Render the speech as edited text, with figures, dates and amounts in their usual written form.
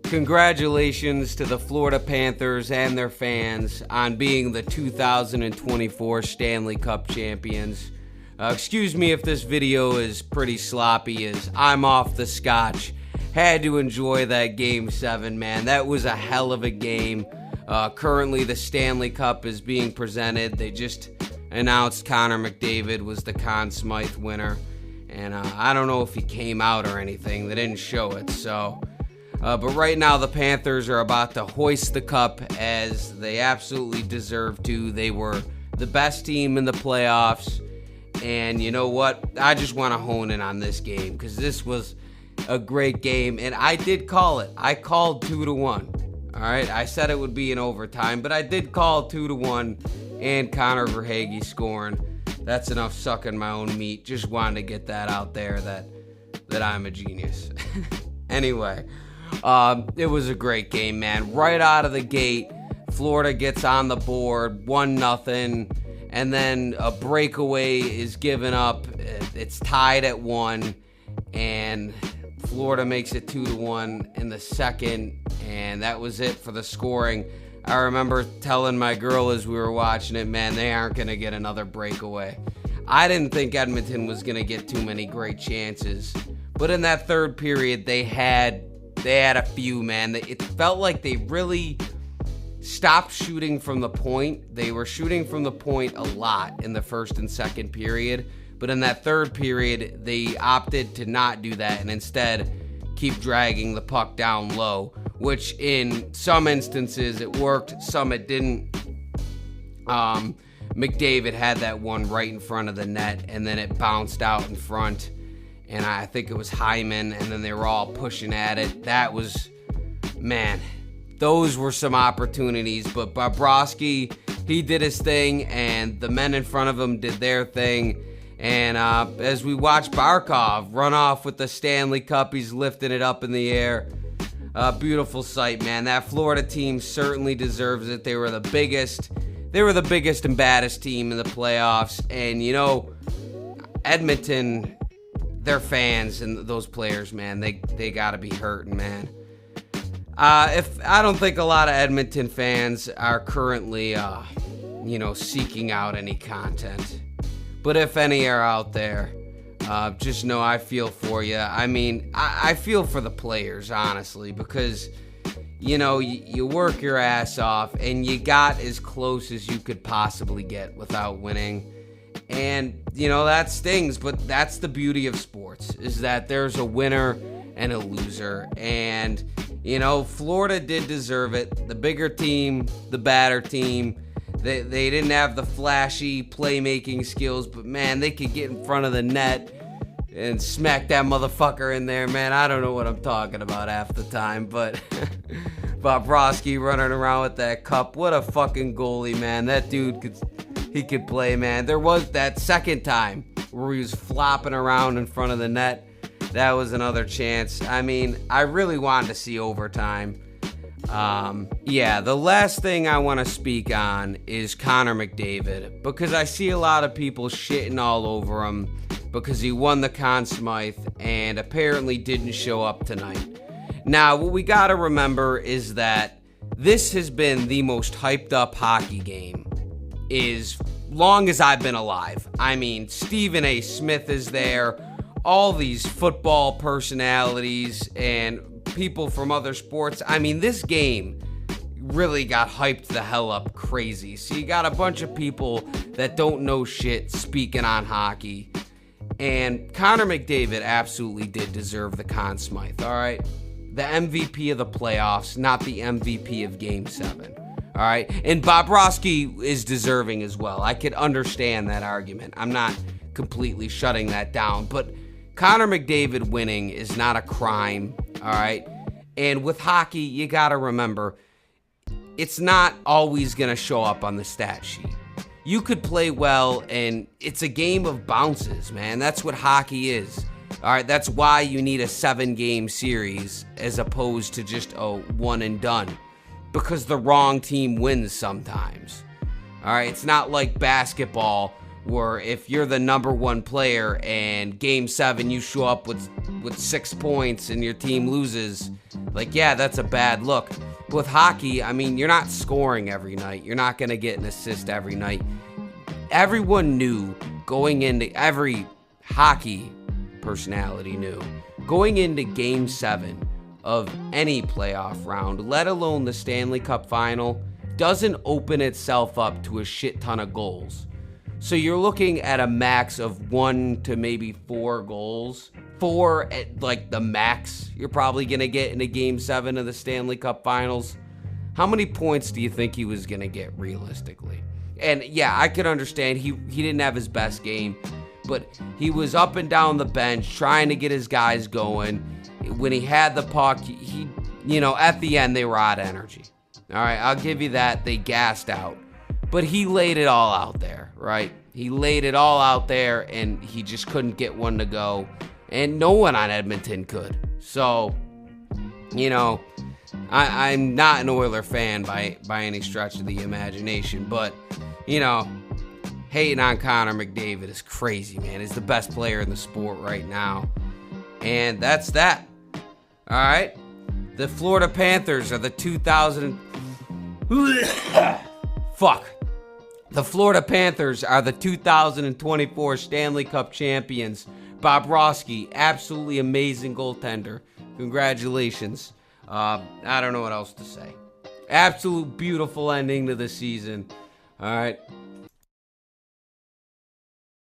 Congratulations to the Florida Panthers and their fans on being the 2024 Stanley Cup champions. Excuse me if this video is pretty sloppy, as I'm off the scotch. Had to enjoy that Game 7, man. That was a hell of a game. Currently, the Stanley Cup is being presented. They just announced Connor McDavid was the Conn Smythe winner. And I don't know if he came out or anything. They didn't show it, so... But right now, the Panthers are about to hoist the cup, as they absolutely deserve to. They were the best team in the playoffs. And you know what? I just want to hone in on this game, because this was a great game. And I did call it. I called 2-1. All right? I said it would be in overtime, but I did call 2-1 and Connor Verhaeghe scoring. That's enough sucking my own meat. Just wanted to get that out there that I'm a genius. Anyway... it was a great game, man. Right out of the gate, Florida gets on the board, 1-0, and then a breakaway is given up. It's tied at 1, and Florida makes it 2-1 in the second, and that was it for the scoring. I remember telling my girl as we were watching it, man, they aren't going to get another breakaway. I didn't think Edmonton was going to get too many great chances, but in that third period, they had a few, man. It felt like they really stopped shooting from the point. They were shooting from the point a lot in the first and second period, but in that third period, they opted to not do that and instead keep dragging the puck down low, which in some instances it worked, some it didn't. McDavid had that one right in front of the net, and then it bounced out in front. And I think it was Hyman, and then they were all pushing at it. That was, man, those were some opportunities. But Bobrovsky, he did his thing, and the men in front of him did their thing. And as we watch Barkov run off with the Stanley Cup, he's lifting it up in the air. Beautiful sight, man. That Florida team certainly deserves it. They were the biggest and baddest team in the playoffs. And, you know, Edmonton... their fans and those players, man, they gotta be hurting, man. I don't think a lot of Edmonton fans are currently, seeking out any content. But if any are out there, just know I feel for you. I mean, I feel for the players, honestly, because, you know, you work your ass off and you got as close as you could possibly get without winning. And, you know, that stings, but that's the beauty of sports, is that there's a winner and a loser. And, you know, Florida did deserve it. The bigger team, the badder team, they didn't have the flashy playmaking skills, but, man, they could get in front of the net and smack that motherfucker in there, man. I don't know what I'm talking about half the time, but Bobrovsky running around with that cup. What a fucking goalie, man. That dude could play, man. There was that second time where he was flopping around in front of the net. That was another chance. I mean, I really wanted to see overtime. The last thing I want to speak on is Connor McDavid, because I see a lot of people shitting all over him because he won the Conn Smythe and apparently didn't show up tonight. Now, what we got to remember is that this has been the most hyped up hockey game as long as I've been alive. I mean, Stephen A. Smith is there, all these football personalities and people from other sports. I mean, this game really got hyped the hell up crazy. So you got a bunch of people that don't know shit speaking on hockey. And Connor McDavid absolutely did deserve the Conn Smythe, all right? The MVP of the playoffs, not the MVP of Game 7. All right, and Bobrovsky is deserving as well. I could understand that argument. I'm not completely shutting that down, but Connor McDavid winning is not a crime, all right? And with hockey, you got to remember, it's not always going to show up on the stat sheet. You could play well, and it's a game of bounces, man. That's what hockey is. All right, that's why you need a 7-game series as opposed to just a one and done. Because the wrong team wins sometimes. All right, it's not like basketball where if you're the number one player and game 7 you show up with 6 points and your team loses, like, yeah, that's a bad look. But with hockey, I mean, you're not scoring every night. You're not going to get an assist every night. Everyone knew going into, every hockey personality knew going into game 7 of any playoff round, let alone the Stanley Cup final, doesn't open itself up to a shit ton of goals. So you're looking at a max of 1 to maybe 4 goals. 4 at like the max you're probably going to get in a game 7 of the Stanley Cup finals. How many points do you think he was going to get realistically? And yeah, I could understand he didn't have his best game, but he was up and down the bench trying to get his guys going. When he had the puck, he at the end they were out of energy. All right, I'll give you that. They gassed out. But he laid it all out there, right? He laid it all out there, and he just couldn't get one to go. And no one on Edmonton could. So, I'm not an Oiler fan by any stretch of the imagination. But, hating on Connor McDavid is crazy, man. He's the best player in the sport right now. And that's that. All right? The Florida Panthers are the 2000... Fuck. The Florida Panthers are the 2024 Stanley Cup champions. Bobrovsky, absolutely amazing goaltender. Congratulations. I don't know what else to say. Absolute beautiful ending to the season. All right.